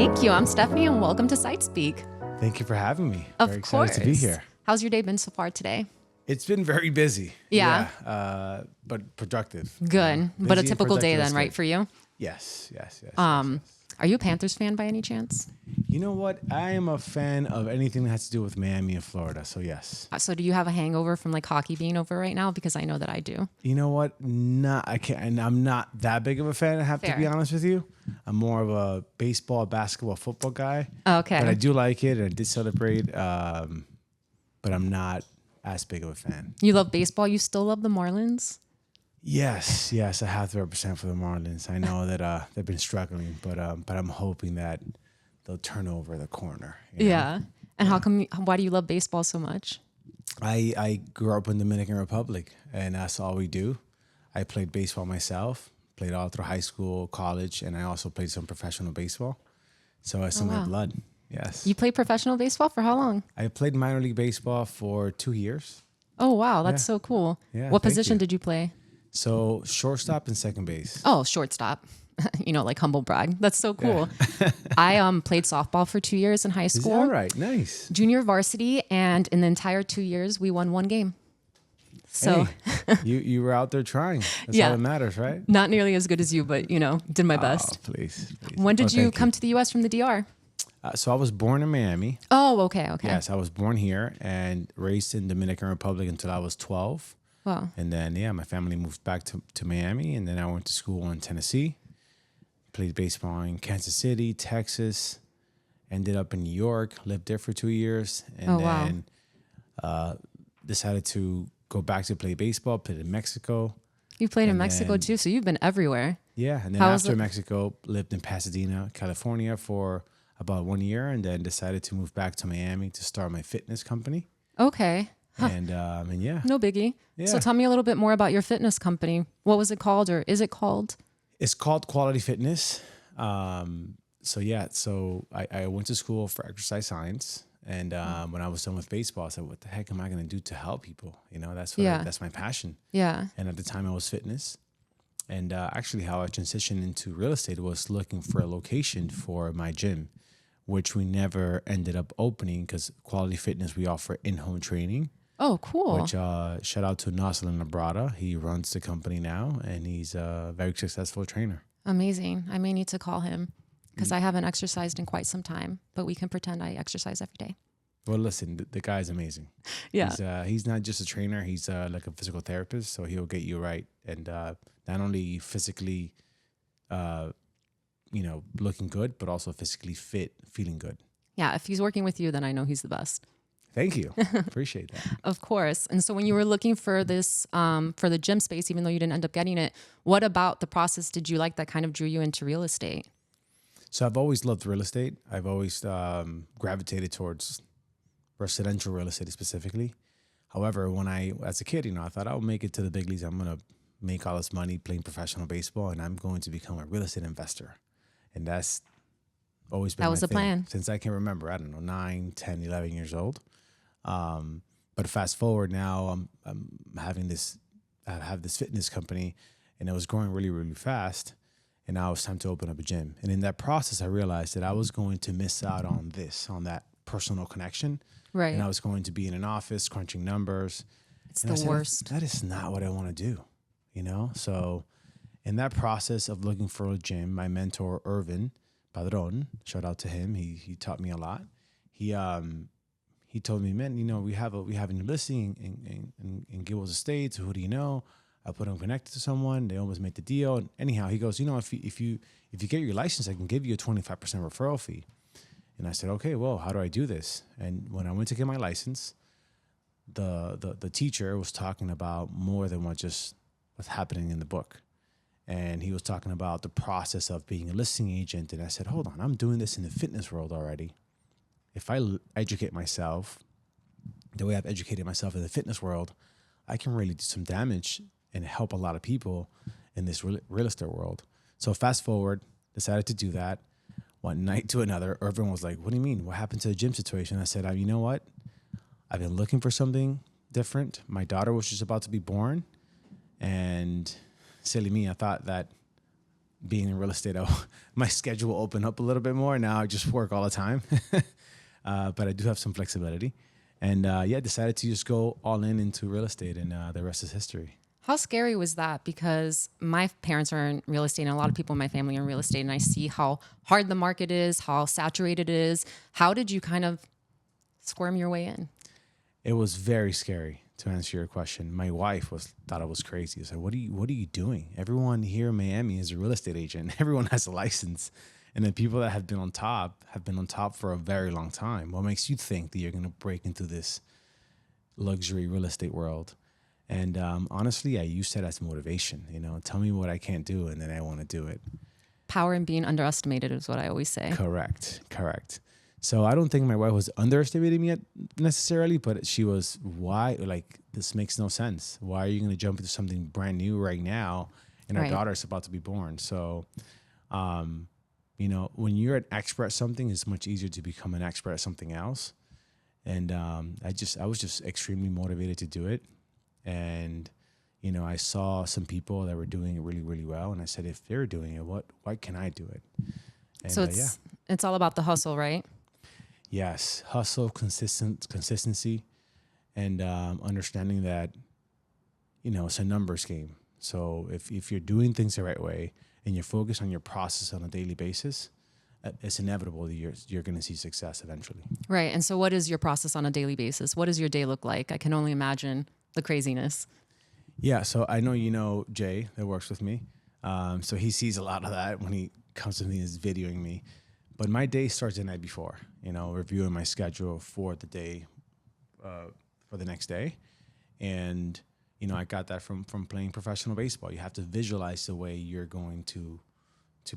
Thank you. I'm Stephanie, and welcome to Site Speak. Thank you for having me. Of Very course. excited to be here. How's your day been so far today? It's been very busy. Yeah. But productive. Good. But a Busy and typical day productive, then, that's right, good. for you? Yes. Are you a Panthers fan by any chance? You know what? I am a fan of anything that has to do with Miami and Florida. So yes. So do you have a hangover from like hockey being over right now? Because I know that I do. You know what? I can't. And I'm not that big of a fan. I have to be Fair. honest with you. I'm more of a baseball, basketball, football guy. Okay. But I do like it, and I did celebrate. But I'm not as big of a fan. You love baseball. You still love the Marlins? Yes, I have to represent for the Marlins. I know that they've been struggling, but I'm hoping that they'll turn over the corner. you know? Yeah. And why do you love baseball so much? I grew up in Dominican Republic, and that's all we do. I played baseball myself, played all through high school, college, and I also played some professional baseball. So it's in my wow. blood. Yes. You played professional baseball for how long? I played minor league baseball for 2 years. Oh, wow. That's Yeah. so cool. Yeah, What thank position you. did you play? So shortstop and second base. Oh, shortstop. Like humble brag. That's so cool. I played softball for 2 years in high Is school. that right? Nice. Junior varsity, and in the entire 2 years, we won one game. So Hey, you were out there trying. That's Yeah. all that matters, right? not nearly as good as you, but did my best. Oh, please. When did you thank come to the U.S. from the DR? So I was born in Miami. Oh, okay. Yes, I was born here and raised in Dominican Republic until I was 12. Wow. And then, my family moved back to Miami. And then I went to school in Tennessee, played baseball in Kansas City, Texas, ended up in New York, lived there for 2 years. And Oh, wow. then decided to go back to play baseball, played in Mexico. You played in And Mexico then- too, so you've been everywhere. Yeah, and then How was after it? Mexico, lived in Pasadena, California for about 1 year, and then decided to move back to Miami to start my fitness company. Okay. And yeah, No biggie. So Yeah. tell me a little bit more about your fitness company. What was it called, or is it called? it's called Quality Fitness. So I went to school for exercise science, and when I was done with baseball, I said, "What the heck am I going to do to help people?" That's my passion. Yeah. And at the time, I was fitness. And actually, how I transitioned into real estate was looking for a location for my gym, which we never ended up opening because Quality Fitness, we offer in-home training, Oh, cool. which shout out to Noslin Labrada. He runs the company now, and he's a very successful trainer. Amazing. I may need to call him because I haven't exercised in quite some time, but we can pretend I exercise every day. Well, listen, the guy's amazing. Yeah. He's not just a trainer. He's like a physical therapist, so he'll get you right. And not only physically, looking good, but also physically fit, feeling good. Yeah. If he's working with you, then I know he's the best. Thank you. Appreciate that. Of course. And so when you were looking for this, for the gym space, even though you didn't end up getting it, what about the process did you like that kind of drew you into real estate? So I've always loved real estate. I've always gravitated towards residential real estate specifically. However, as a kid, I thought I'll make it to the big leagues. I'm going to make all this money playing professional baseball, and I'm going to become a real estate investor. And that's always been That was my the thing plan. since I can remember. I don't know, 9, 10, 11 years old. But fast forward now, I have this fitness company, and it was growing really, really fast. And now it's time to open up a gym. And in that process, I realized that I was going to miss out on that personal connection. Right. And I was going to be in an office crunching numbers. It's And I the said, worst. That is not what I want to do, So in that process of looking for a gym, my mentor, Irvin Padron, shout out to him. He taught me a lot. He told me, man, we have a new listing in Gilbert Estates. Who do you know? I put them connected to someone. They almost made the deal. And anyhow, he goes, if you get your license, I can give you a 25% referral fee. And I said, okay, well, how do I do this? And when I went to get my license, the teacher was talking about more than what's happening in the book. And he was talking about the process of being a listing agent. And I said, hold on, I'm doing this in the fitness world already. If I educate myself the way I've educated myself in the fitness world, I can really do some damage and help a lot of people in this real estate world. So fast forward, decided to do that. One night to another, Irvin was like, what do you mean? What happened to the gym situation? I said, you know what? I've been looking for something different. My daughter was just about to be born. And silly me, I thought that being in real estate, my schedule opened up a little bit more. Now I just work all the time, but I do have some flexibility. And yeah, decided to just go all in into real estate, and the rest is history. How scary was that? Because my parents are in real estate and a lot of people in my family are in real estate, and I see how hard the market is, how saturated it is. How did you kind of squirm your way in? It was very scary, to answer your question. My wife thought I was crazy. I said, what are you doing? Everyone here in Miami is a real estate agent. Everyone has a license. And the people that have been on top for a very long time. What makes you think that you're going to break into this luxury real estate world? And honestly, I use that as motivation. Tell me what I can't do, and then I want to do it. Power in being underestimated is what I always say. Correct. So I don't think my wife was underestimating me necessarily, but she was, why? Like, this makes no sense. Why are you going to jump into something brand new right now? And our daughter's about to be born. So, when you're an expert at something, it's much easier to become an expert at something else. And I was just extremely motivated to do it. And, I saw some people that were doing it really, really well. And I said, if they're doing it, why can I do it? And, so it's all about the hustle, right? Yes. Hustle, consistency, and understanding that, it's a numbers game. So if you're doing things the right way and you're focused on your process on a daily basis, it's inevitable that you're going to see success eventually. Right. And so what is your process on a daily basis? What does your day look like? I can only imagine the craziness. Yeah. So I know, Jay that works with me. So he sees a lot of that when he comes to me and is videoing me. But my day starts the night before, reviewing my schedule for the day, for the next day. And, I got that from playing professional baseball. You have to visualize the way you're going to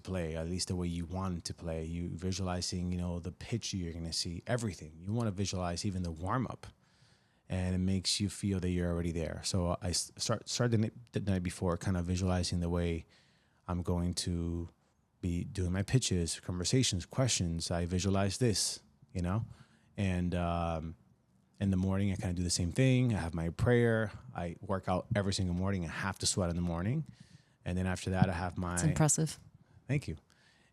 play, at least the way you want to play. You visualizing, the pitch you're going to see, everything. You want to visualize even the warm-up. And it makes you feel that you're already there. So I started the night before, kind of visualizing the way I'm going to be doing my pitches, conversations, questions. I visualize this, and in the morning, I kind of do the same thing. I have my prayer. I work out every single morning. I have to sweat in the morning. And then after that, I have my... It's impressive. Thank you.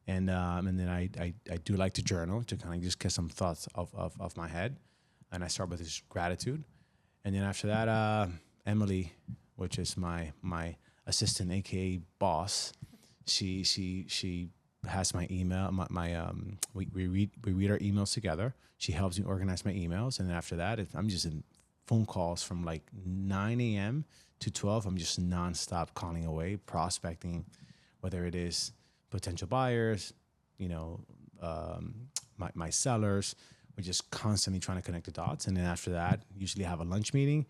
And then I do like to journal to kind of just get some thoughts off my head. And I start with this gratitude. And then after that, Emily, which is my assistant, AKA boss, she has my email. We read our emails together. She helps me organize my emails. And then after that, I'm just in phone calls from like 9 a.m. to 12. I'm just nonstop calling away, prospecting, whether it is potential buyers, my sellers. We're just constantly trying to connect the dots. And then after that, usually have a lunch meeting.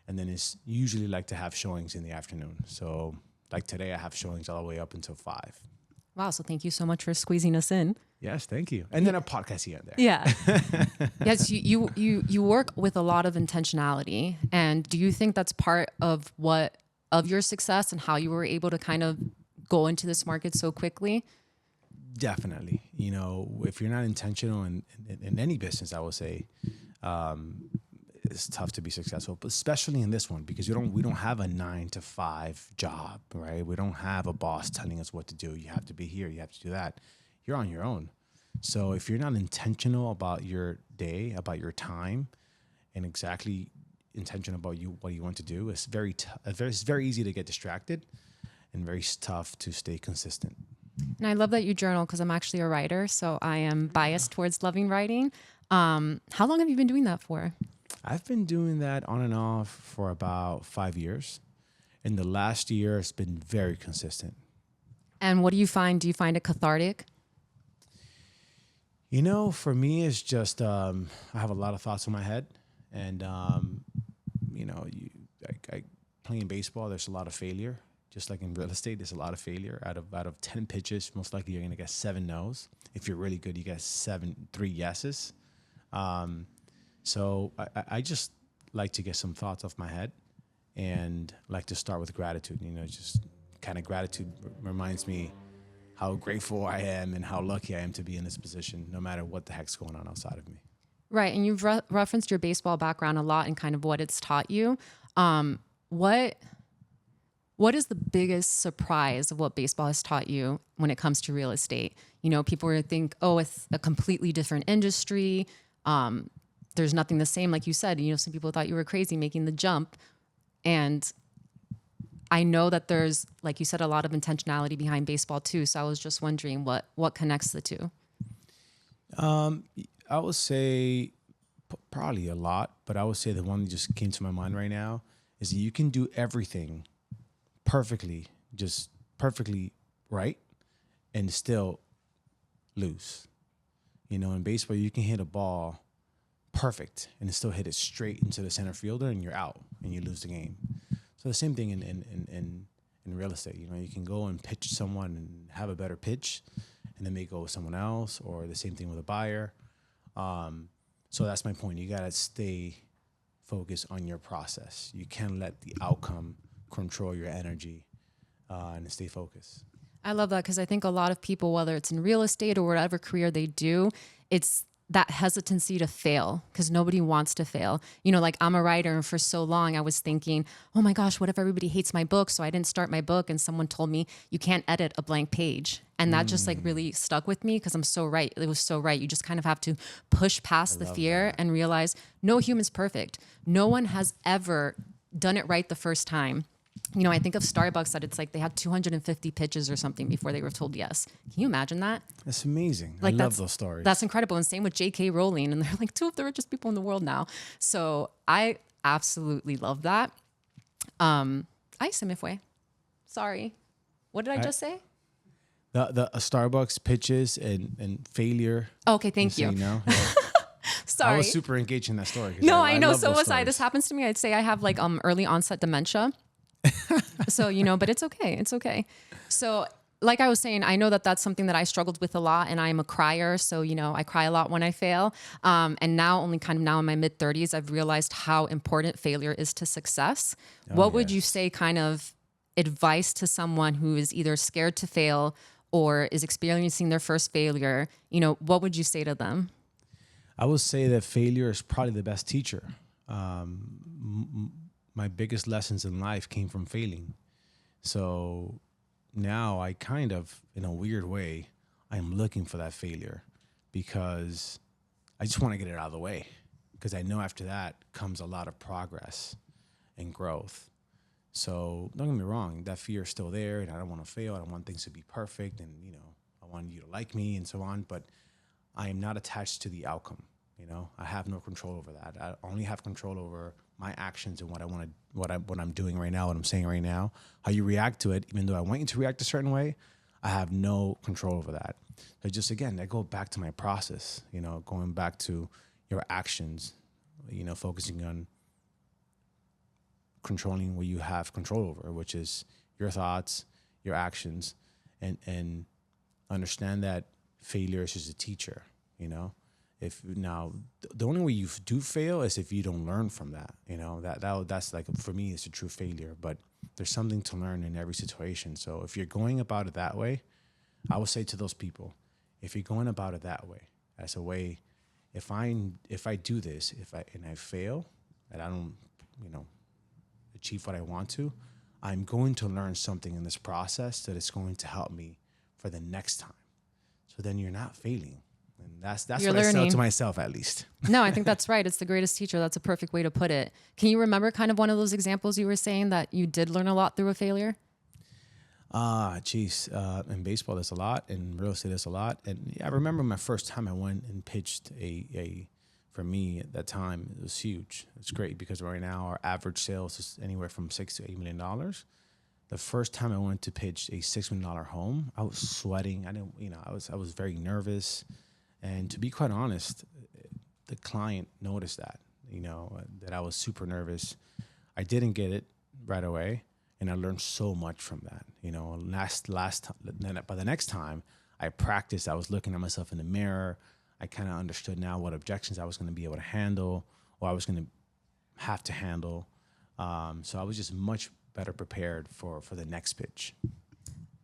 And then it's usually like to have showings in the afternoon. So like today, I have showings all the way up until 5. Wow. So thank you so much for squeezing us in. Yes, thank you. And then a podcast here and there. Yeah. Yes, you work with a lot of intentionality. And do you think that's part of your success and how you were able to kind of go into this market so quickly? Definitely. If you're not intentional in any business, I would say, it's tough to be successful, but especially in this one, because we don't have a 9-to-5 job, right? We don't have a boss telling us what to do. You have to be here. You have to do that. You're on your own. So if you're not intentional about your day, about your time, and exactly intentional about what you want to do, it's it's very easy to get distracted and very tough to stay consistent. And I love that you journal because I'm actually a writer, so I am biased towards loving writing. How long have you been doing that for? I've been doing that on and off for about 5 years. In the last year, it's been very consistent. And what do you find? Do you find it cathartic? For me, it's just I have a lot of thoughts in my head. And, playing baseball, there's a lot of failure. Just like in real estate, there's a lot of failure. Out of 10 pitches, most likely you're going to get 7 no's. If you're really good, you get 3 yeses. So I just like to get some thoughts off my head and like to start with gratitude. Just kind of gratitude reminds me how grateful I am and how lucky I am to be in this position, no matter what the heck's going on outside of me. Right. And you've referenced your baseball background a lot and kind of what it's taught you. What What is the biggest surprise of what baseball has taught you when it comes to real estate? You know, people would think, oh, it's a completely different industry. There's nothing the same. Like you said, you know, some people thought you were crazy making the jump. And I know that there's, like you said, a lot of intentionality behind baseball too. So I was just wondering what connects the two. I would say probably a lot, but I would say the one that just came to my mind right now is that you can do everything perfectly, just perfectly right, and still lose. You know, in baseball, you can hit a ball perfect and still hit it straight into the center fielder, and you're out and you lose the game. So the same thing in real estate. You know, you can go and pitch someone and have a better pitch, and then they go with someone else, or the same thing with a buyer. So that's my point. You gotta stay focused on your process. You can't let the outcome control your energy, and stay focused. I love that because I think a lot of people, whether it's in real estate or whatever career they do, it's that hesitancy to fail because nobody wants to fail. You know, like I'm a writer and for so long I was thinking, oh my gosh, what if everybody hates my book? So I didn't start my book and someone told me you can't edit a blank page. And that just like really stuck with me because I'm so right. It was so right. You just kind of have to push past the fear and realize no human's perfect. No one has ever done it right the first time. You know, I think of Starbucks that it's like they had 250 pitches or something before they were told yes. Can you imagine that? That's amazing. Like I love those stories. That's incredible. And same with J.K. Rowling. And they're like two of the richest people in the world now. So I absolutely love that. Ay, se me fue. Sorry. What did I just say? The Starbucks pitches and failure. Okay, thank you. No? Yeah. Sorry. I was super engaged in that story. No, I know. love So those was I. stories. This happens to me. I'd say I have like early onset dementia. So, you know, but it's okay. It's okay. So like I was saying, I know that that's something that I struggled with a lot and I'm a crier. So, you know, I cry a lot when I fail. And now only kind of now in my mid 30s, I've realized how important failure is to success. What would you say kind of advice to someone who is either scared to fail or is experiencing their first failure? You know, what would you say to them? I would say that failure is probably the best teacher. My biggest lessons in life came from failing. So now I kind of, in a weird way, I'm looking for that failure because I just want to get it out of the way because I know after that comes a lot of progress and growth. So don't get me wrong, that fear is still there and I don't want to fail. I don't want things to be perfect and, you know, I want you to like me and so on, but I am not attached to the outcome. You know, I have no control over that. I only have control over my actions and what I want to, what I'm doing right now, what I'm saying right now. How you react to it, even though I want you to react a certain way, I have no control over that. So just again, I go back to my process. You know, going back to your actions. You know, focusing on controlling what you have control over, which is your thoughts, your actions, and understand that failure is just a teacher. You know. If now the only way you do fail is if you don't learn from that, you know, that's like, for me, it's a true failure, but there's something to learn in every situation. So if you're going about it that way, I would say to those people, if you're going about it that way, as a way, if I do this, and I fail and I don't, you know, achieve what I want to, I'm going to learn something in this process that is going to help me for the next time. So then you're not failing. And that's You're what learning. I sell to myself, at least. No, I think that's right. It's the greatest teacher. That's a perfect way to put it. Can you remember kind of one of those examples you were saying that you did learn a lot through a failure? Geez. In baseball, there's a lot. In real estate, there's a lot. And yeah, I remember my first time I went and pitched for me at that time, it was huge. It's great because right now our average sales is anywhere from $6 to $8 million. The first time I went to pitch a $6 million home, I was sweating. I was very nervous. And to be quite honest, the client noticed that, you know, that I was super nervous. I didn't get it right away, and I learned so much from that. You know, last time, by the next time I practiced, I was looking at myself in the mirror. I kind of understood now what objections I was going to be able to handle, or I was going to have to handle. So I was just much better prepared for the next pitch.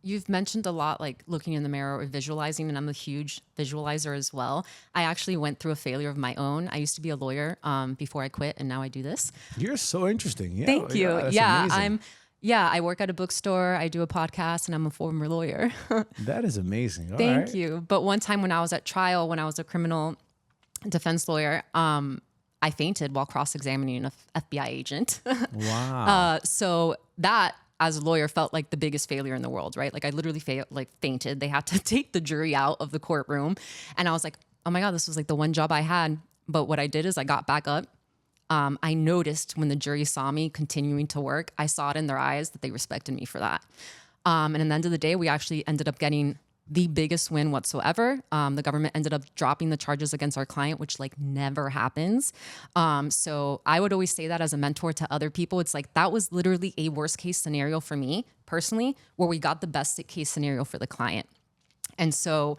You've mentioned a lot like looking in the mirror or visualizing, and I'm a huge visualizer as well. I actually went through a failure of my own. I used to be a lawyer before I quit, and now I do this. You're so interesting. Yeah, Thank you. that's Yeah, amazing. Yeah, I work at a bookstore. I do a podcast, and I'm a former lawyer. That is amazing. All Thank right. you. But one time when I was at trial, when I was a criminal defense lawyer, I fainted while cross-examining an FBI agent. Wow. So that, as a lawyer, felt like the biggest failure in the world, right? Like I literally fainted. They had to take the jury out of the courtroom, and I was like, "Oh my god, this was like the one job I had." But what I did is I got back up. I noticed when the jury saw me continuing to work, I saw it in their eyes that they respected me for that. And at the end of the day, we actually ended up getting the biggest win whatsoever. The government ended up dropping the charges against our client, which like never happens. So I would always say that as a mentor to other people. It's like that was literally a worst case scenario for me personally, where we got the best case scenario for the client. And so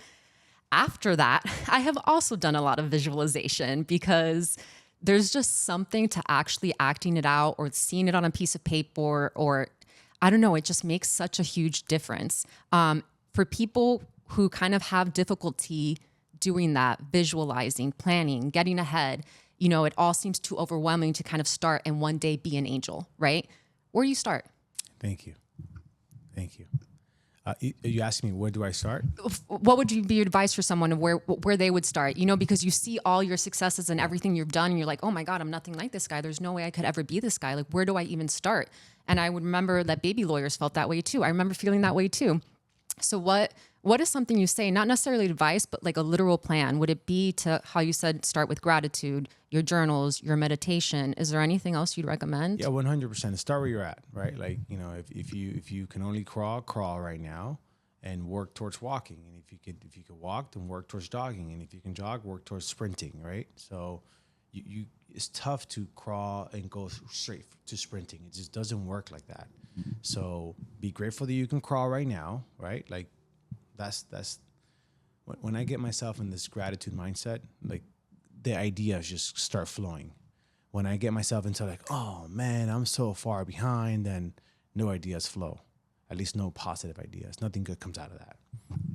after that, I have also done a lot of visualization because there's just something to actually acting it out or seeing it on a piece of paper or I don't know, it just makes such a huge difference. For people who kind of have difficulty doing that, visualizing, planning, getting ahead, it all seems too overwhelming to kind of start and one day be an angel, right? Where do you start? Thank you. Thank you. You asked me, where do I start? What would be your advice for someone of where they would start? Because you see all your successes and everything you've done, and you're like, oh my God, I'm nothing like this guy. There's no way I could ever be this guy. Like, where do I even start? And I would remember that baby lawyers felt that way too. I remember feeling that way too. So what is something you say, not necessarily advice, but like a literal plan? Would it be to, how you said, start with gratitude, your journals, your meditation? Is there anything else you'd recommend? Yeah, 100%. Start where you're at, right? Like, if you can only crawl right now and work towards walking. And if you could walk, then work towards jogging. And if you can jog, work towards sprinting, right? So it's tough to crawl and go straight to sprinting. It just doesn't work like that. So be grateful that you can crawl right now, right? Like that's when I get myself in this gratitude mindset, like the ideas just start flowing. When I get myself into like, oh man, I'm so far behind, then no ideas flow. At least no positive ideas. Nothing good comes out of that,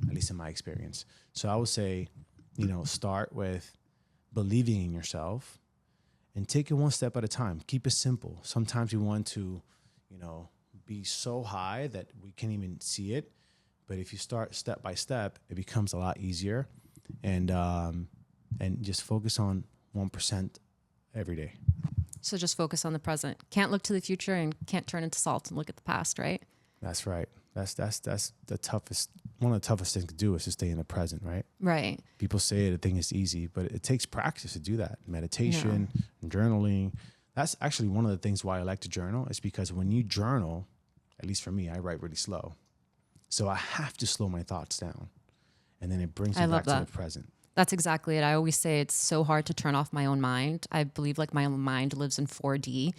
at least in my experience. So I would say, start with believing in yourself and take it one step at a time. Keep it simple. Sometimes we want to, be so high that we can't even see it. But if you start step by step, it becomes a lot easier. And just focus on 1% every day. So just focus on the present. Can't look to the future and can't turn into salt and look at the past, right? That's right. That's the toughest. One of the toughest things to do is to stay in the present, right? Right. People say the thing is easy, but it takes practice to do that. Meditation, journaling. That's actually one of the things why I like to journal is because when you journal, at least for me, I write really slow. So I have to slow my thoughts down. And then it brings me back to the present. That's exactly it. I always say it's so hard to turn off my own mind. I believe like my own mind lives in 4D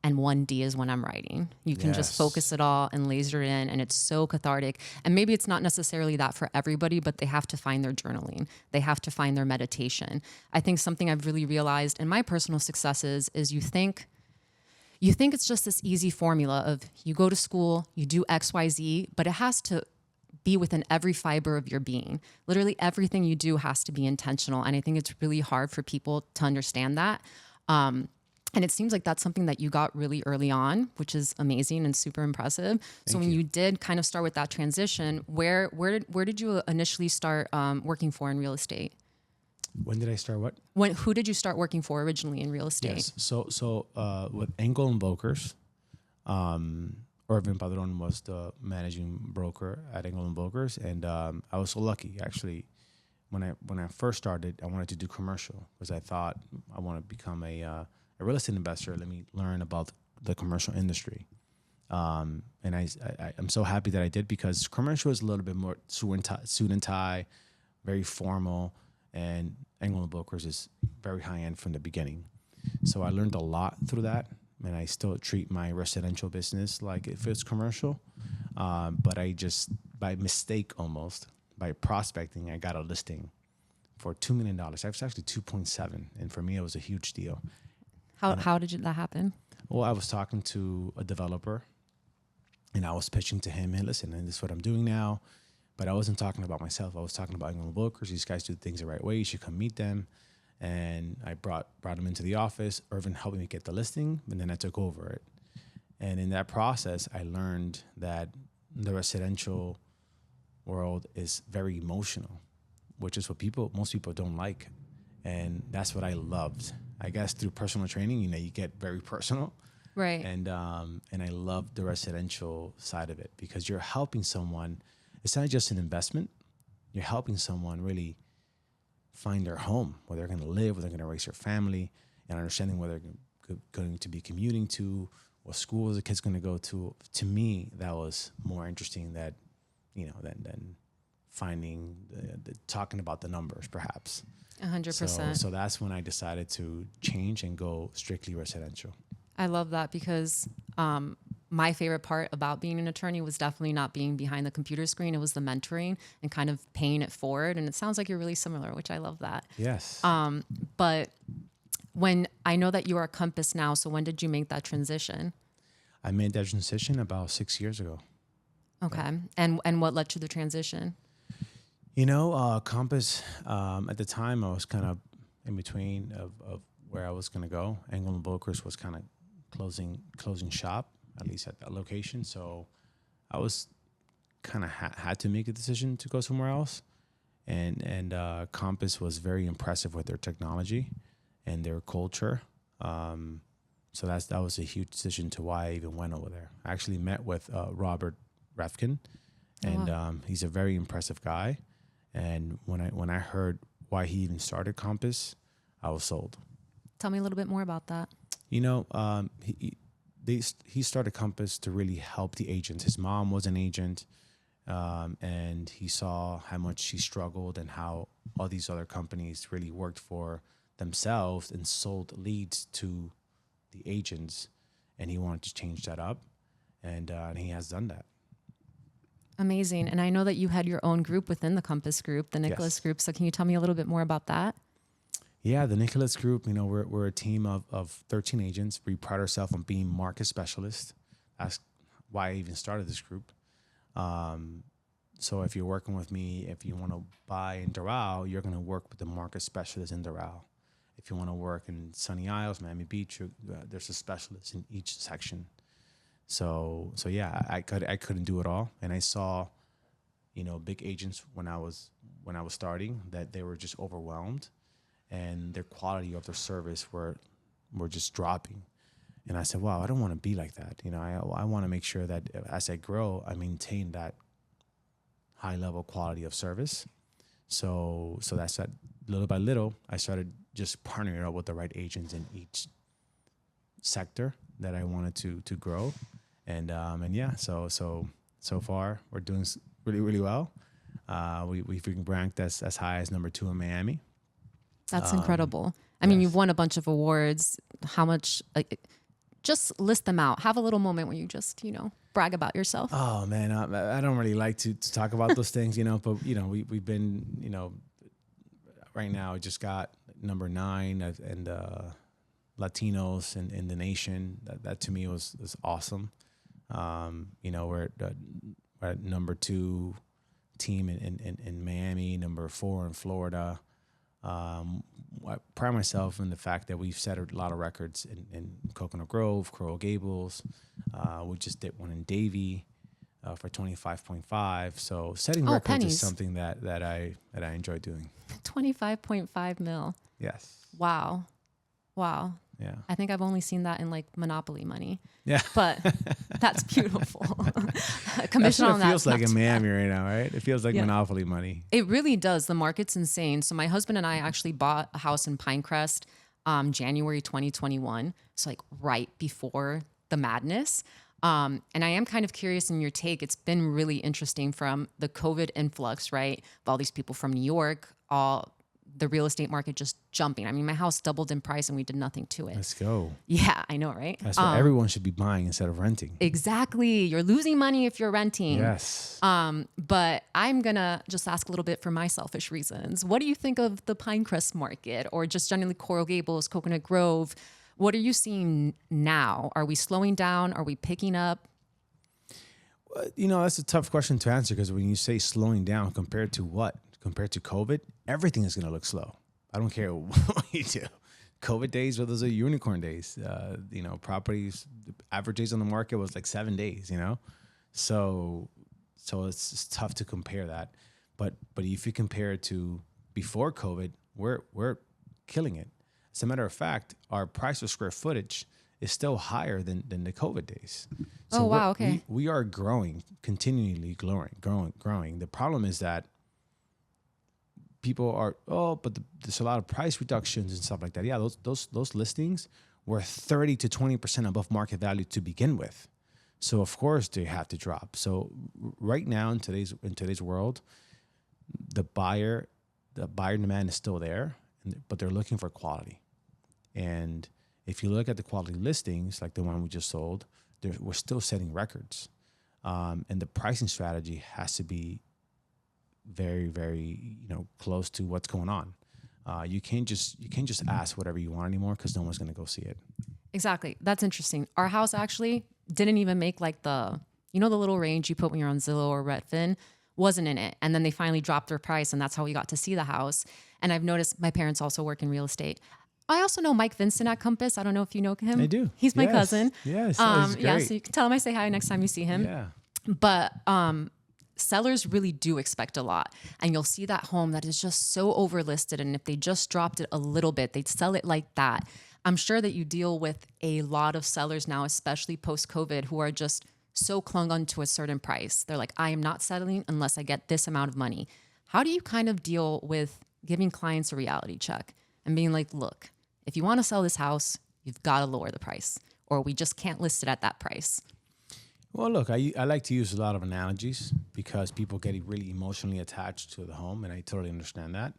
and 1D is when I'm writing. You can just focus it all and laser in and it's so cathartic. And maybe it's not necessarily that for everybody, but they have to find their journaling. They have to find their meditation. I think something I've really realized in my personal successes is you think it's just this easy formula of you go to school, you do X, Y, Z, but it has to be within every fiber of your being. Literally everything you do has to be intentional. And I think it's really hard for people to understand that. And it seems like that's something that you got really early on, which is amazing and super impressive. So when you did kind of start with that transition, where did you initially start working for in real estate? When did I start what? Who did you start working for originally in real estate? Yes. So with Angel and Brokers, Irvin Padron was the managing broker at Angel and Brokers, and I was so lucky actually. When I first started, I wanted to do commercial because I thought I want to become a real estate investor. Let me learn about the commercial industry, and I'm so happy that I did because commercial is a little bit more suit and tie, very formal. And Angel and Brokers is very high end from the beginning. So I learned a lot through that. And I still treat my residential business like if it's commercial. But I just, by mistake almost, by prospecting, I got a listing for $2 million. It was actually 2.7. And for me, it was a huge deal. How did that happen? Well, I was talking to a developer and I was pitching to him, hey, listen, and this is what I'm doing now. But I wasn't talking about myself. I was talking about Angel Brokers. These guys do things the right way. You should come meet them. And I brought them into the office. Irvin helped me get the listing, and then I took over it. And in that process, I learned that the residential world is very emotional, which is what most people don't like. And that's what I loved. I guess through personal training, you get very personal. Right. And I love the residential side of it because you're helping someone. It's not just an investment. You're helping someone really find their home, where they're going to live, where they're going to raise their family, and understanding where they're going to be commuting to, what schools the kid's going to go to. To me, that was more interesting than finding talking about the numbers, perhaps. 100%. So that's when I decided to change and go strictly residential. I love that because my favorite part about being an attorney was definitely not being behind the computer screen. It was the mentoring and kind of paying it forward. And it sounds like you're really similar, which I love that. Yes. But when I know that you are a Compass now, so when did you make that transition? I made that transition about 6 years ago. Okay. And what led to the transition? Compass, at the time I was kind of in between of where I was going to go. Angel Nicolas was kind of closing shop, at least at that location. So I was kind of had to make a decision to go somewhere else. And Compass was very impressive with their technology and their culture. So that was a huge decision to why I even went over there. I actually met with Robert Refkin, and he's a very impressive guy. And when I heard why he even started Compass, I was sold. Tell me a little bit more about that. He started Compass to really help the agents. His mom was an agent, and he saw how much she struggled and how all these other companies really worked for themselves and sold leads to the agents, and he wanted to change that up, and he has done that. Amazing. And I know that you had your own group within the Compass Group, the Nicolas Group. So can you tell me a little bit more about that? Yeah, the Nicolas Group, we're a team of 13 agents. We pride ourselves on being market specialists. That's why I even started this group. So if you're working with me, if you want to buy in Doral, you're going to work with the market specialist in Doral. If you want to work in Sunny Isles, Miami Beach, there's a specialist in each section. So yeah, I couldn't do it all, and I saw, big agents when I was starting that they were just overwhelmed, and their quality of their service were just dropping, and I said, wow, I don't want to be like that. I want to make sure that as I grow, I maintain that high level quality of service. So that's that. Little by little, I started just partnering up with the right agents in each sector that I wanted to grow, and yeah, so far we're doing really, really well. We've been ranked as high as number 2 in Miami. That's incredible. I mean, you've won a bunch of awards. How much? Just list them out. Have a little moment where you just brag about yourself. Oh man, I don't really like to talk about those things, but we've been right now I just got number 9 and Latinos in the nation. That to me was awesome. We're at number 2 team in Miami, number 4 in Florida. I pride myself in the fact that we've set a lot of records in Coconut Grove, Coral Gables. We just did one in Davie for 25.5. So setting records pennies. is something that I enjoy doing. 25.5 mil. Yes. Wow. Yeah. I think I've only seen that in Monopoly money. Yeah. But that's beautiful. Commission That's what on that. it feels like in Miami right now, right? It feels like Yeah. Monopoly money. It really does. The market's insane. So my husband and I actually bought a house in Pinecrest, January 2021. So right before the madness. And I am kind of curious in your take. It's been really interesting from the COVID influx, right? Of all these people from New York, the real estate market just jumping. I mean, my house doubled in price and we did nothing to it. Let's go. Yeah, I know, right? That's what everyone should be buying instead of renting. Exactly. You're losing money if you're renting. Yes. But I'm going to just ask a little bit for my selfish reasons. What do you think of the Pinecrest market or just generally Coral Gables, Coconut Grove? What are you seeing now? Are we slowing down? Are we picking up? That's a tough question to answer because when you say slowing down compared to what? Compared to COVID, everything is going to look slow. I don't care what you do. COVID days, well, those are unicorn days. Properties, the average days on the market was like 7 days, So it's tough to compare that. But if you compare it to before COVID, we're killing it. As a matter of fact, our price per square footage is still higher than the COVID days. So Oh, wow. Okay. we are growing, continually growing. The problem is that people are, there's a lot of price reductions and stuff like that. Yeah, those listings were 30 to 20% above market value to begin with. So of course they have to drop. So right now in today's world, the buyer demand is still there, but they're looking for quality. And if you look at the quality listings, like the one we just sold, we're still setting records. And the pricing strategy has to be very, very, close to what's going on. You can't just ask whatever you want anymore because no one's going to go see it. Exactly. That's interesting. Our house actually didn't even make like the little range you put when you're on Zillow or Redfin wasn't in it. And then they finally dropped their price, and that's how we got to see the house. And I've noticed my parents also work in real estate. I also know Mike Vincent at Compass. I don't know if you know him. I do. He's my cousin. Yes. He's great. Yeah, so you can tell him I say hi next time you see him. Yeah. But sellers really do expect a lot. And you'll see that home that is just so overlisted. And if they just dropped it a little bit, they'd sell it like that. I'm sure that you deal with a lot of sellers now, especially post-COVID, who are just so clung on to a certain price. They're like, I am not settling unless I get this amount of money. How do you kind of deal with giving clients a reality check and being like, look, if you want to sell this house, you've got to lower the price, or we just can't list it at that price? Well, look, I like to use a lot of analogies because people get really emotionally attached to the home, and I totally understand that.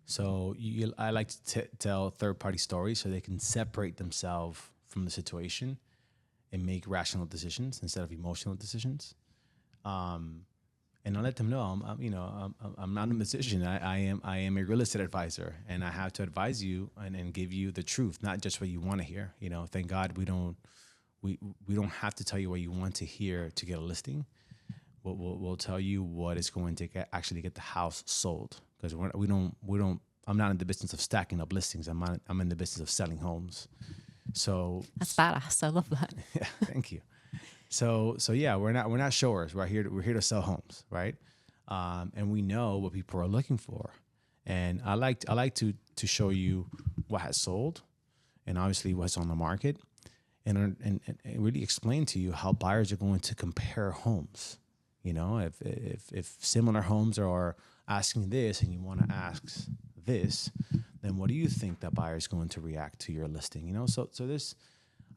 So I like to tell third-party stories so they can separate themselves from the situation and make rational decisions instead of emotional decisions. And I let them know I'm not a musician. I am a real estate advisor, and I have to advise you and give you the truth, not just what you want to hear. Thank God we don't have to tell you what you want to hear to get a listing. We'll tell you what is going to actually get the house sold, because we don't. I'm not in the business of stacking up listings. I'm in the business of selling homes. So that's badass. I love that. Yeah, thank you. So yeah, we're not showers. We're here to sell homes, right? And we know what people are looking for. And I like to show you what has sold, and obviously what's on the market, and really explain to you how buyers are going to compare homes. If similar homes are asking this and you want to ask this, then what do you think that buyer is going to react to your listing? So this,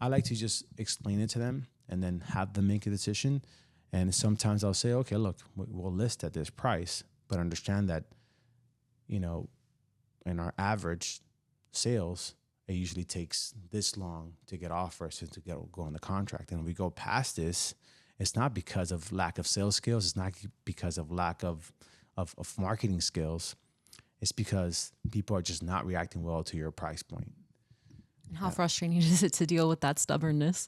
I like to just explain it to them and then have them make a decision. And sometimes I'll say, okay, look, we'll list at this price, but understand that, in our average sales, it usually takes this long to get offers and to go on the contract. And if we go past this, it's not because of lack of sales skills. It's not because of lack of marketing skills. It's because people are just not reacting well to your price point. And how frustrating is it to deal with that stubbornness?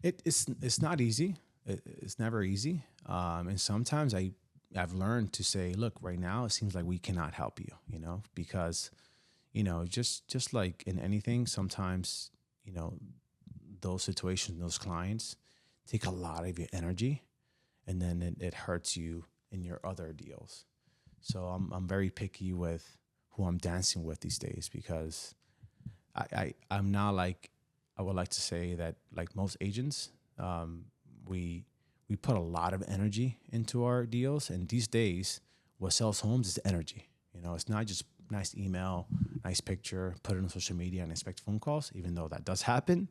It's not easy. It's never easy. And sometimes I've learned to say, look, right now it seems like we cannot help you, because, just like in anything, sometimes, those situations, those clients take a lot of your energy, and then it hurts you in your other deals. So I'm very picky with who I'm dancing with these days, because I'm not like, I would like to say that like most agents, we put a lot of energy into our deals, and these days what sells homes is energy. It's not just nice email, nice picture, put it on social media and expect phone calls, even though that does happen.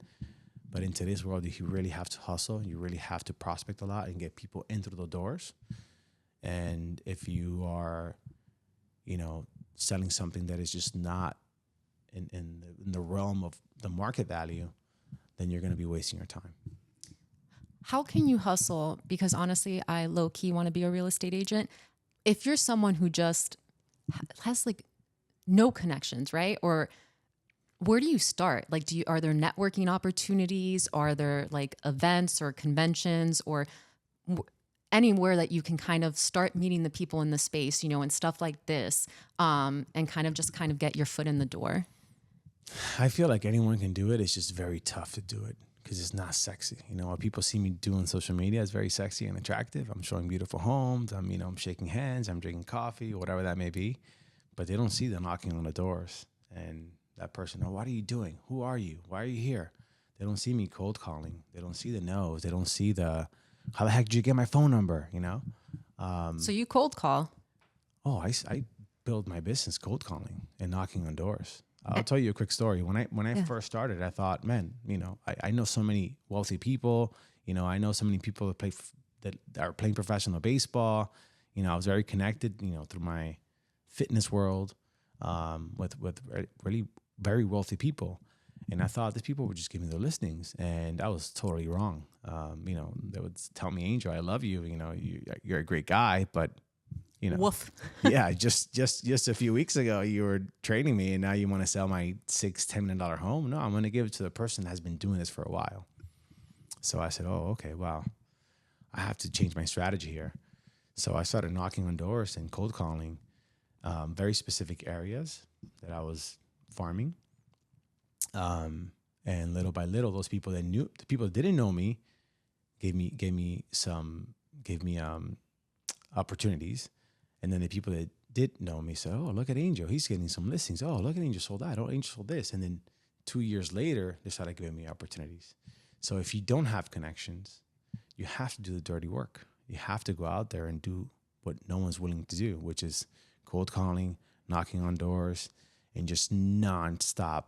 But in today's world, you really have to hustle. You really have to prospect a lot and get people into the doors. And if you are, selling something that is just not in the realm of the market value, then you're going to be wasting your time. How can you hustle? Because honestly, I low key want to be a real estate agent. If you're someone who just has like no connections, right? Or where do you start? Like, are there networking opportunities? Are there like events or conventions or anywhere that you can kind of start meeting the people in the space, and stuff like this, and kind of get your foot in the door? I feel like anyone can do it. It's just very tough to do it because it's not sexy. You know, what people see me do on social media is very sexy and attractive. I'm showing beautiful homes. I'm shaking hands. I'm drinking coffee, whatever that may be. But they don't see the knocking on the doors and that person. Oh, what are you doing? Who are you? Why are you here? They don't see me cold calling. They don't see the no's. They don't see the, how the heck did you get my phone number? You know? So you cold call. Oh, I build my business cold calling and knocking on doors. I'll tell you a quick story. When I Yeah. first started, I thought, man, I know so many wealthy people. I know so many people that that are playing professional baseball. I was very connected, through my fitness world, with really very wealthy people. And I thought these people would just give me the listings, and I was totally wrong. They would tell me, Angel, I love you. You're a great guy, but Woof. yeah, just a few weeks ago, you were training me, and now you want to sell my $10 million home. No, I'm going to give it to the person that has been doing this for a while. So I said, oh, okay, wow, I have to change my strategy here. So I started knocking on doors and cold calling, very specific areas that I was farming. And little by little, the people that didn't know me, gave me opportunities. And then the people that did know me said, oh, look at Angel. He's getting some listings. Oh, look at Angel sold that. Oh, Angel sold this. And then 2 years later, they started giving me opportunities. So if you don't have connections, you have to do the dirty work. You have to go out there and do what no one's willing to do, which is cold calling, knocking on doors, and just nonstop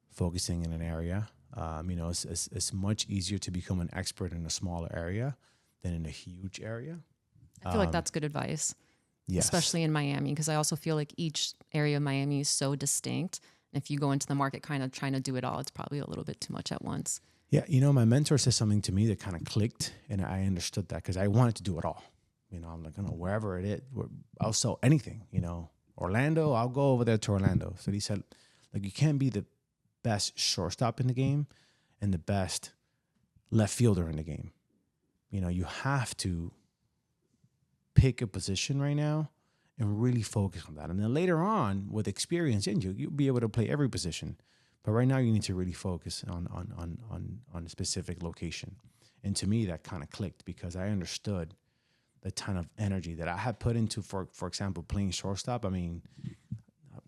focusing in an area. It's much easier to become an expert in a smaller area than in a huge area. I feel like that's good advice. Yes. Especially in Miami, because I also feel like each area of Miami is so distinct. And if you go into the market kind of trying to do it all, it's probably a little bit too much at once. Yeah, my mentor said something to me that kind of clicked, and I understood that because I wanted to do it all. I'm like, wherever it is, I'll sell anything. Orlando, I'll go over there to Orlando. So he said, like, you can't be the best shortstop in the game and the best left fielder in the game. You have to pick a position right now and really focus on that. And then later on, with experience in you'll be able to play every position. But right now, you need to really focus on a specific location. And to me, that kind of clicked because I understood the ton of energy that I had put into, for example, playing shortstop. I mean,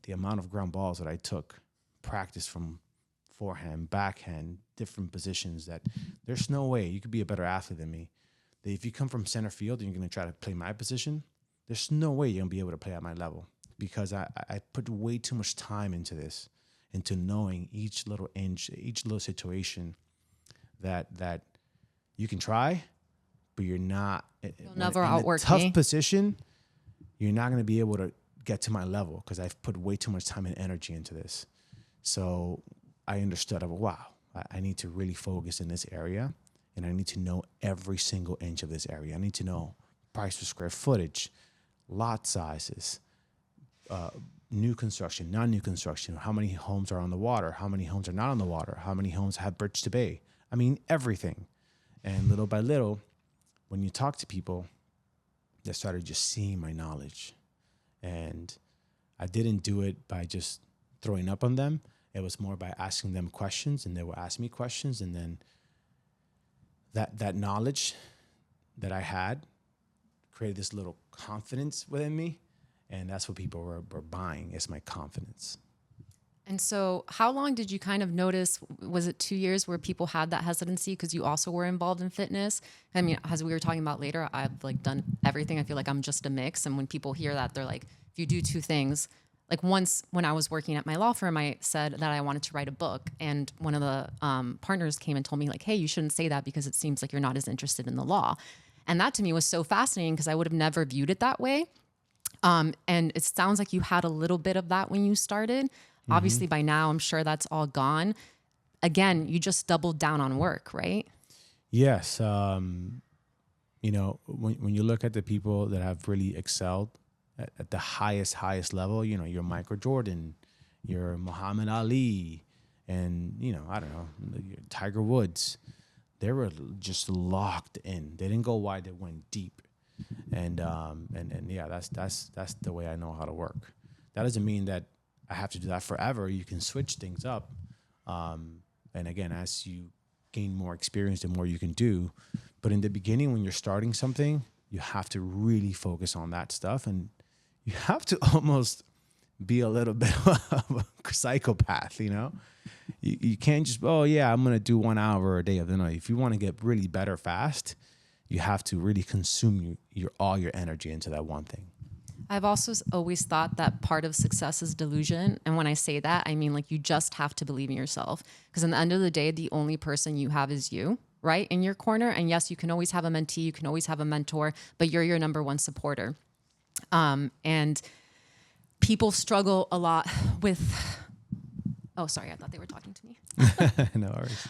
the amount of ground balls that I took, practice from forehand, backhand, different positions, that there's no way you could be a better athlete than me. That if you come from center field and you're going to try to play my position, there's no way you're going to be able to play at my level because I put way too much time into this, into knowing each little inch, each little situation that you can try, but you're not. You'll never in outwork a tough me. position, you're not going to be able to get to my level because I've put way too much time and energy into this. So I understood, wow, I need to really focus in this area, and I need to know every single inch of this area. I need to know price per square footage, lot sizes, new construction, non-new construction, how many homes are on the water, how many homes are not on the water, how many homes have bridge to bay. I mean, everything. And little by little, when you talk to people, they started just seeing my knowledge. And I didn't do it by just throwing up on them. It was more by asking them questions, and they would ask me questions. And then that knowledge that I had created this little confidence within me. And that's what people were buying, is my confidence. And so how long did you kind of notice, was it 2 years where people had that hesitancy because you also were involved in fitness? I mean, as we were talking about later, I've like done everything. I feel like I'm just a mix. And when people hear that, they're like, if you do two things, like once when I was working at my law firm, I said that I wanted to write a book. And one of the partners came and told me like, hey, you shouldn't say that because it seems like you're not as interested in the law. And that to me was so fascinating because I would have never viewed it that way. And it sounds like you had a little bit of that when you started. Obviously, by now, I'm sure that's all gone. Again, you just doubled down on work, right? Yes. When you look at the people that have really excelled at the highest level, you're Michael Jordan, you're Muhammad Ali, and, I don't know, Tiger Woods. They were just locked in. They didn't go wide, they went deep. And yeah, that's the way I know how to work. That doesn't mean that I have to do that forever. You can switch things up. And again, as you gain more experience, the more you can do. But in the beginning, when you're starting something, you have to really focus on that stuff. And you have to almost be a little bit of a psychopath, you know? You can't just, oh, yeah, I'm going to do 1 hour a day. No, if you want to get really better fast, you have to really consume all your energy into that one thing. I've also always thought that part of success is delusion. And when I say that, I mean, like, you just have to believe in yourself. Because at the end of the day, the only person you have is you, right? In your corner. And yes, you can always have a mentee, you can always have a mentor, but you're your number one supporter. And people struggle a lot with, oh, sorry, I thought they were talking to me. No worries.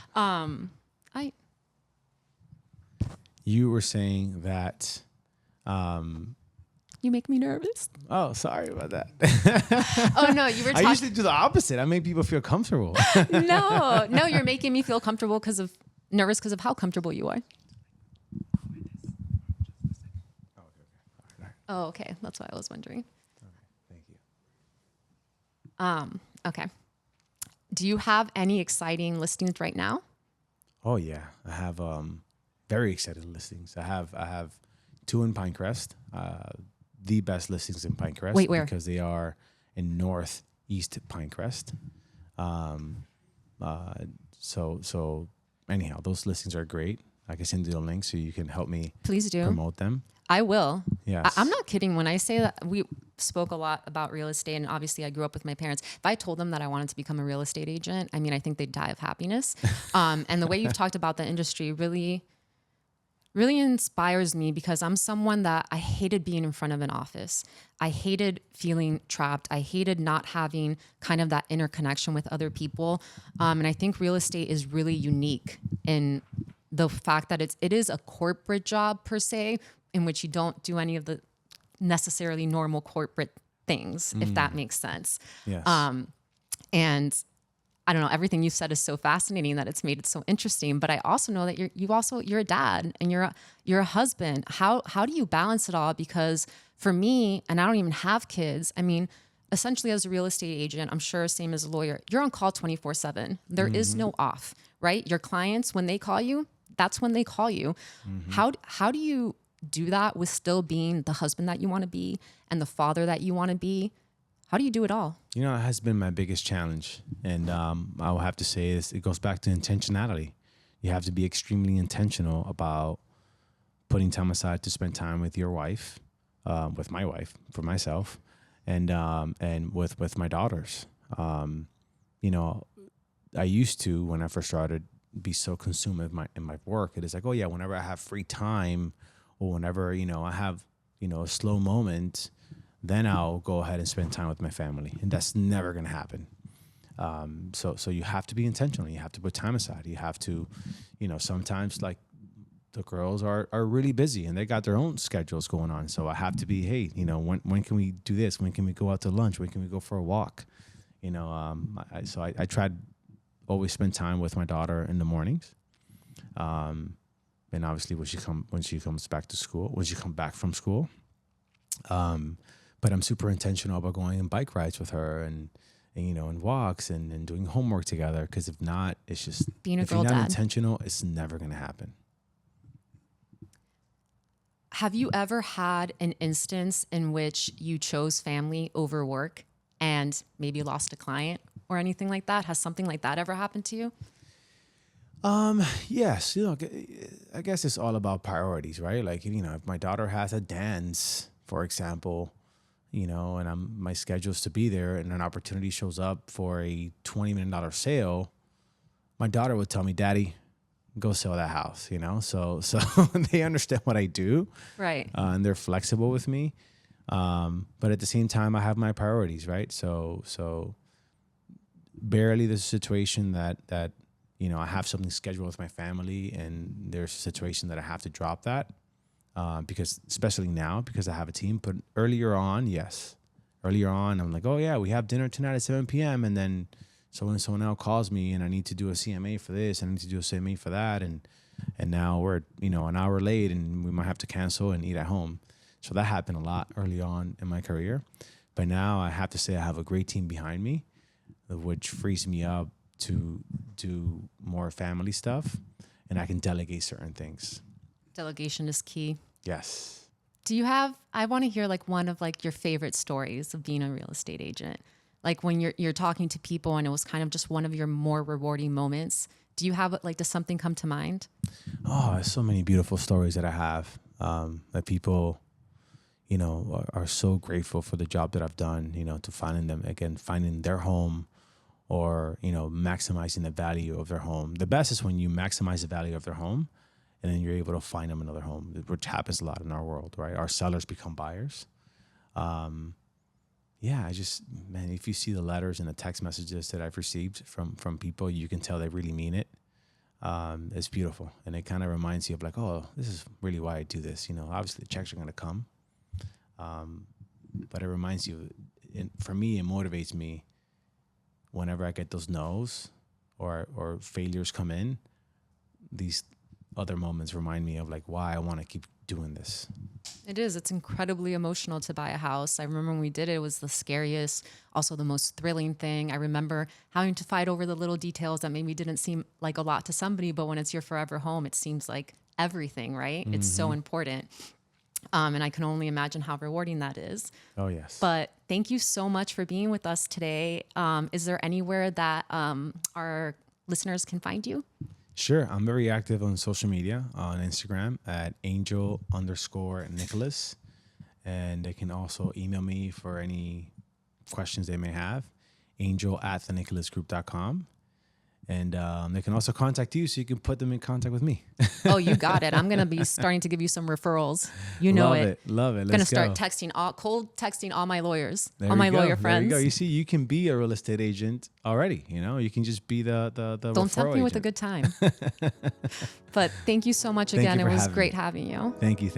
You were saying that, you make me nervous. oh, sorry about that. Oh no, you were I talking. usually do the opposite. I make people feel comfortable. No, you're making me feel comfortable nervous because of how comfortable you are. Oh, okay. That's why I was wondering. Okay, thank you. Okay. Do you have any exciting listings right now? Oh yeah, I have very excited listings. I have 2 in Pinecrest, the best listings in Pinecrest. Wait, where? Because they are in northeast Pinecrest. So anyhow, those listings are great. I can send you the link so you can help me Please do. promote them. I will. Yes. I'm not kidding when I say that. We spoke a lot about real estate, and obviously I grew up with my parents. If I told them that I wanted to become a real estate agent, I mean, I think they'd die of happiness. And the way you've talked about the industry really inspires me, because I'm someone that I hated being in front of an office. I hated feeling trapped. I hated not having kind of that interconnection with other people. And I think real estate is really unique in the fact that it is a corporate job per se, in which you don't do any of the necessarily normal corporate things, if that makes sense. Yes. And I don't know, everything you said is so fascinating that it's made it so interesting. But I also know that you're a dad and you're a husband. How do you balance it all? Because for me, and I don't even have kids, I mean, essentially as a real estate agent, I'm sure same as a lawyer, you're on call 24/7. There is no off, right? Your clients, when they call you, that's when they call you. How do you do that with still being the husband that you want to be and the father that you want to be? How do you do it all? You know, it has been my biggest challenge. And I will have to say this, it goes back to intentionality. You have to be extremely intentional about putting time aside to spend time with your wife, with my wife, for myself, and with my daughters. You know, I used to, when I first started, be so consumed in my work. It is like, oh yeah, whenever I have free time, or whenever, you know, I have, you know, a slow moment, then I'll go ahead and spend time with my family. And that's never going to happen. So you have to be intentional. You have to put time aside. You have to, you know, sometimes like the girls are really busy and they got their own schedules going on. So I have to be, hey, you know, when can we do this? When can we go out to lunch? When can we go for a walk? You know, I tried always spend time with my daughter in the mornings. And obviously when she comes back to school, when she comes back from school. But I'm super intentional about going on bike rides with her and you know, and walks and doing homework together. Because if not, it's just being a if girl you're not dad. intentional, it's never going to happen. Have you ever had an instance in which you chose family over work and maybe lost a client or anything like that? Has something like that ever happened to you? Yes. You know, I guess it's all about priorities, right? Like, you know, if my daughter has a dance, for example, you know, and my schedule's to be there and an opportunity shows up for a $20 million sale, my daughter would tell me, Daddy, go sell that house, you know? So they understand what I do. Right. And they're flexible with me. But at the same time, I have my priorities, right? So barely there's a situation that, you know, I have something scheduled with my family and there's a situation that I have to drop that. Because especially now, because I have a team. But earlier on, yes. Earlier on, I'm like, oh yeah, we have dinner tonight at 7 p.m. And then someone else calls me and I need to do a CMA for this and I need to do a CMA for that. And now we're, you know, an hour late and we might have to cancel and eat at home. So that happened a lot early on in my career. But now I have to say I have a great team behind me, which frees me up to do more family stuff, and I can delegate certain things. Delegation is key. Yes. Do you have, I want to hear like one of like your favorite stories of being a real estate agent. Like when you're talking to people and it was kind of just one of your more rewarding moments. Do you have like, does something come to mind? Oh, there's so many beautiful stories that I have, that people, are so grateful for the job that I've done, to finding their home, or, maximizing the value of their home. The best is when you maximize the value of their home and then you're able to find them another home, which happens a lot in our world, right? Our sellers become buyers. Man, if you see the letters and the text messages that I've received from people, you can tell they really mean it. It's beautiful. And it kind of reminds you of like, oh, this is really why I do this. Obviously the checks are going to come. But it reminds you, for me, it motivates me whenever I get those no's or failures come in. These other moments remind me of like why I want to keep doing this. It is. It's incredibly emotional to buy a house. I remember when we did it, it was the scariest, also the most thrilling thing. I remember having to fight over the little details that maybe didn't seem like a lot to somebody, but when it's your forever home, it seems like everything, right? Mm-hmm. It's so important. And I can only imagine how rewarding that is. Oh, yes. But thank you so much for being with us today. Is there anywhere that our listeners can find you? Sure. I'm very active on social media, on Instagram at Angel_Nicolas. And they can also email me for any questions they may have, angel@thenicolasgroup.com. And they can also contact you so you can put them in contact with me. Oh, you got it. I'm going to be starting to give you some referrals. You know it. Love it. I'm going to start cold texting all my lawyers, all my lawyer friends. There you go. You see, you can be a real estate agent already. You can just be the Don't tempt me with a good time. But thank you so much again. It was great having you. Thank you.